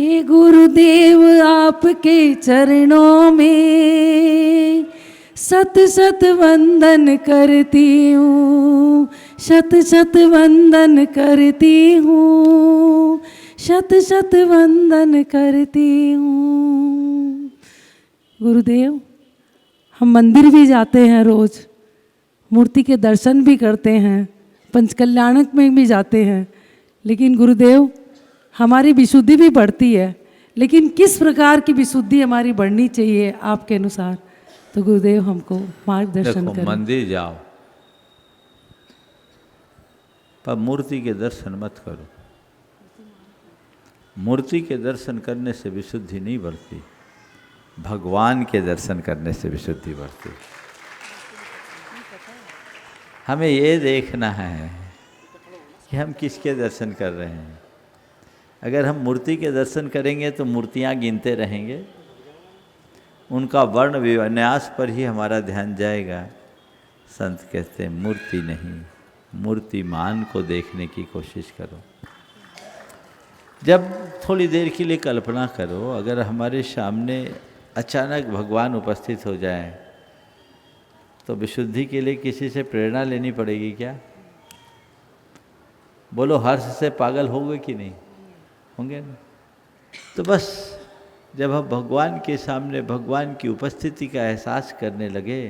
हे गुरुदेव आपके चरणों में सत सत वंदन करती हूँ, शत शत वंदन करती हूँ, शत शत वंदन करती हूँ। गुरुदेव, हम मंदिर भी जाते हैं रोज, मूर्ति के दर्शन भी करते हैं, पंचकल्याणक में भी जाते हैं, लेकिन गुरुदेव हमारी विशुद्धि भी बढ़ती है, लेकिन किस प्रकार की विशुद्धि हमारी बढ़नी चाहिए आपके अनुसार? तो गुरुदेव हमको मार्गदर्शन करें। मंदिर जाओ पर मूर्ति के दर्शन मत करो। मूर्ति के दर्शन करने से विशुद्धि नहीं बढ़ती, भगवान के दर्शन करने से विशुद्धि बढ़ती। हमें ये देखना है कि हम किसके दर्शन कर रहे हैं। अगर हम मूर्ति के दर्शन करेंगे तो मूर्तियाँ गिनते रहेंगे, उनका वर्ण विन्यास पर ही हमारा ध्यान जाएगा। संत कहते हैं मूर्ति नहीं, मूर्तिमान को देखने की कोशिश करो। जब थोड़ी देर के लिए कल्पना करो, अगर हमारे सामने अचानक भगवान उपस्थित हो जाए तो विशुद्धि के लिए किसी से प्रेरणा लेनी पड़ेगी क्या? बोलो, हर्ष से पागल होंगे कि नहीं होंगे ना? तो बस जब हम भगवान के सामने भगवान की उपस्थिति का एहसास करने लगे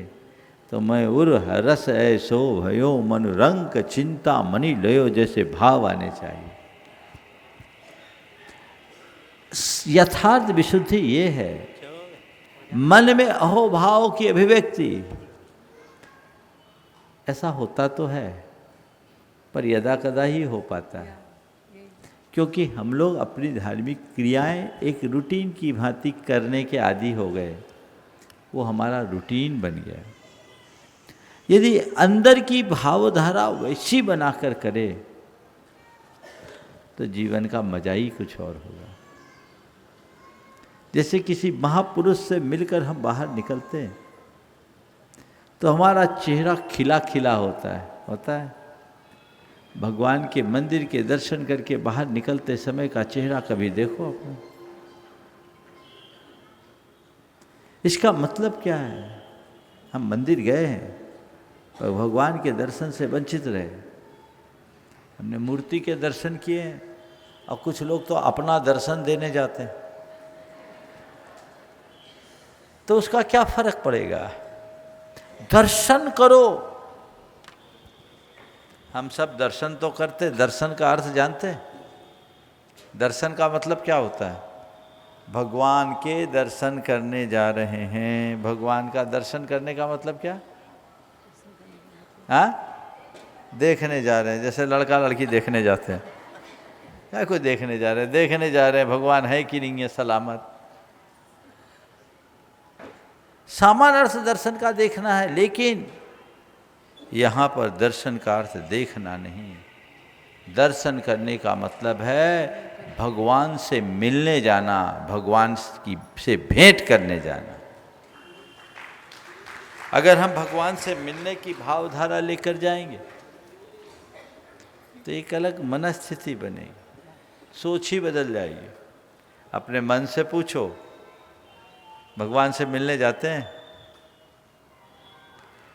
तो मैं उर रस ऐसो भयो मन रंग चिंता मनी लयो जैसे भाव आने चाहिए। यथार्थ विशुद्धि ये है, मन में अहोभाव की अभिव्यक्ति। ऐसा होता तो है पर यदा कदा ही हो पाता है, क्योंकि हम लोग अपनी धार्मिक क्रियाएं एक रूटीन की भांति करने के आदी हो गए। वो हमारा रूटीन बन गया। यदि अंदर की भावधारा वैसी बनाकर करे तो जीवन का मजा ही कुछ और होगा। जैसे किसी महापुरुष से मिलकर हम बाहर निकलते हैं तो हमारा चेहरा खिला खिला होता है। भगवान के मंदिर के दर्शन करके बाहर निकलते समय का चेहरा कभी देखो अपना। इसका मतलब क्या है? हम मंदिर गए हैं पर भगवान के दर्शन से वंचित रहे। हमने मूर्ति के दर्शन किए हैं और कुछ लोग तो अपना दर्शन देने जाते हैं, तो उसका क्या फर्क पड़ेगा? दर्शन करो। हम सब दर्शन तो करते, दर्शन का अर्थ जानते हैं? दर्शन का मतलब क्या होता है? भगवान के दर्शन करने जा रहे हैं। भगवान का दर्शन करने का मतलब क्या? हाँ, देखने जा रहे हैं। जैसे लड़का लड़की देखने जाते हैं, क्या कोई देखने जा रहे हैं भगवान है कि नहीं है सलामत। सामान्य अर्थ दर्शन का देखना है, लेकिन यहाँ पर दर्शन का अर्थ देखना नहीं। दर्शन करने का मतलब है भगवान से मिलने जाना, भगवान की से भेंट करने जाना। अगर हम भगवान से मिलने की भावधारा लेकर जाएंगे तो एक अलग मनस्थिति बनेगी, सोच ही बदल जाएगी। अपने मन से पूछो, भगवान से मिलने जाते हैं?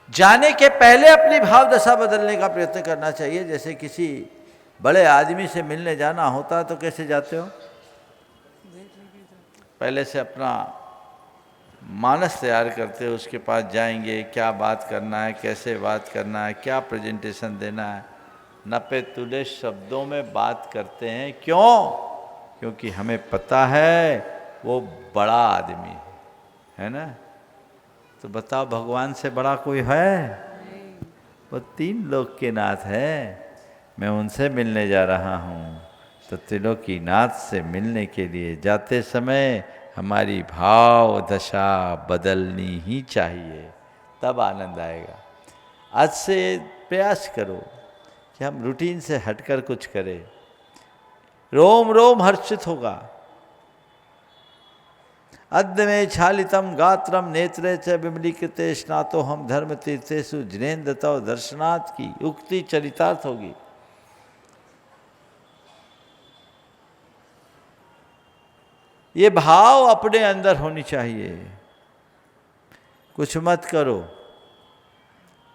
जाने के पहले अपनी भाव दशा बदलने का प्रयत्न करना चाहिए। जैसे किसी बड़े आदमी से मिलने जाना होता तो कैसे जाते हो? पहले से अपना मानस तैयार करते हो, उसके पास जाएंगे, क्या बात करना है, कैसे बात करना है, क्या प्रेजेंटेशन देना है। नपे तुले शब्दों में बात करते हैं। क्यों? क्योंकि हमें पता है वो बड़ा आदमी है ना। तो बताओ, भगवान से बड़ा कोई है? वो 3 लोक के नाथ है। मैं उनसे मिलने जा रहा हूँ। तो त्रिलोकीनाथ से मिलने के लिए जाते समय हमारी भाव दशा बदलनी ही चाहिए, तब आनंद आएगा। आज से प्रयास करो कि हम रूटीन से हटकर कुछ करें। रोम रोम हर्षित होगा। अद्य में छालितम गात्रम नेत्रे च विमलीकृते स्नातो हम धर्म तीर्थेषु जिनेन्द्र तव दर्शनाथ की उक्ति चरितार्थ होगी। ये भाव अपने अंदर होनी चाहिए। कुछ मत करो,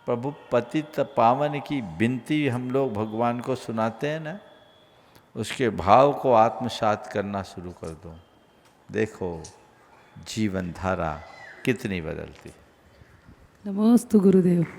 प्रभु पतित पावन की विनती हम लोग भगवान को सुनाते हैं ना, उसके भाव को आत्मसात करना शुरू कर दो। देखो जीवन धारा कितनी बदलती। नमोस्तु गुरुदेव।